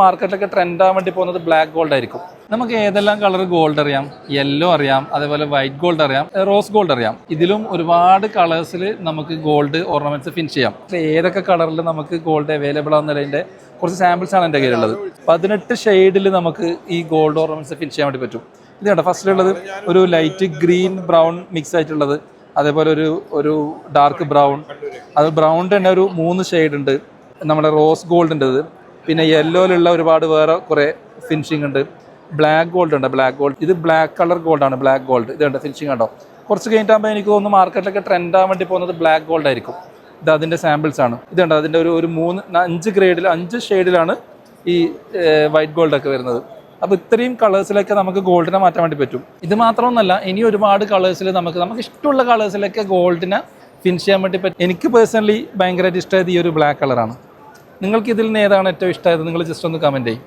മാർക്കറ്റിലൊക്കെ trend ആവാൻ വേണ്ടി പോകുന്നത് ബ്ലാക്ക് ഗോൾഡ് ആയിരിക്കും. നമുക്ക് ഏതെല്ലാം കളർ ഗോൾഡ് അറിയാം? യെല്ലോ അറിയാം, അതേപോലെ വൈറ്റ് ഗോൾഡ് അറിയാം, റോസ് ഗോൾഡ് അറിയാം. ഇതിലും ഒരുപാട് കളേഴ്സിൽ നമുക്ക് ഗോൾഡ് ഓർണമെന്റ്സ് ഫിനിഷ് ചെയ്യാം. ഏതൊക്കെ കളറിൽ നമുക്ക് ഗോൾഡ് അവൈലബിൾ ആവുന്നതിൻ്റെ കുറച്ച് സാമ്പിൾസ് ആണ് എൻ്റെ കയ്യിലുള്ളത്. 18 ഷെയ്ഡിൽ നമുക്ക് ഈ ഗോൾഡ് ഓർണമെന്റ്സ് ഫിനിഷ് ചെയ്യാൻ വേണ്ടി പറ്റും. ഇത് കേട്ടോ, ഫസ്റ്റിലുള്ളത് ഒരു ലൈറ്റ് ഗ്രീൻ ബ്രൗൺ മിക്സ് ആയിട്ടുള്ളത്, അതേപോലെ ഒരു ഡാർക്ക് ബ്രൗൺ, അത് ബ്രൗൺ തന്നെ ഒരു 3 ഷെയ്ഡ് ഉണ്ട്. നമ്മുടെ റോസ് ഗോൾഡിൻ്റെ ഇത്, പിന്നെ യെല്ലോയിലുള്ള ഒരുപാട് വേറെ കുറേ ഫിനിഷിംഗ് ഉണ്ട്. ബ്ലാക്ക് ഗോൾഡ് ഉണ്ട്, ബ്ലാക്ക് ഗോൾഡ് ഇത് ബ്ലാക്ക് കളർ ഗോൾഡാണ്, ബ്ലാക്ക് ഗോൾഡ് ഇത് ഉണ്ട് ഫിനിഷിംഗ് ഉണ്ടോ. കുറച്ച് കഴിഞ്ഞിട്ടാകുമ്പോൾ എനിക്ക് തോന്നുന്നു മാർക്കറ്റിലൊക്കെ ട്രെൻഡ് ആവാൻ വേണ്ടി പോകുന്നത് ബ്ലാക്ക് ഗോൾഡ് ആയിരിക്കും. ഇത് അതിൻ്റെ സാമ്പിൾസ് ആണ്. ഇതുണ്ട് അതിൻ്റെ ഒരു 5 ഗ്രേഡിൽ 5 ഷെയ്ഡിലാണ് ഈ വൈറ്റ് ഗോൾഡൊക്കെ വരുന്നത്. അപ്പോൾ ഇത്രയും കളേഴ്സിലൊക്കെ നമുക്ക് ഗോൾഡിനെ മാറ്റാൻ വേണ്ടി പറ്റും. ഇത് മാത്രമൊന്നുമല്ല, ഇനി ഒരുപാട് കളേഴ്സിൽ നമുക്ക് ഇഷ്ടമുള്ള കളേഴ്സിലൊക്കെ ഗോൾഡിനെ ഫിനിഷ് ചെയ്യാൻ വേണ്ടി പറ്റും. എനിക്ക് പേഴ്സണലി ഭയങ്കരമായിട്ട് ഇഷ്ടമായത് ഈ ഒരു ബ്ലാക്ക് കളറാണ്. നിങ്ങൾക്ക് ഇതിൽ നിന്ന് ഏതാണ് ഏറ്റവും ഇഷ്ടമായത്? നിങ്ങൾ ജസ്റ്റ് ഒന്ന് കമൻറ്റ് ചെയ്യും.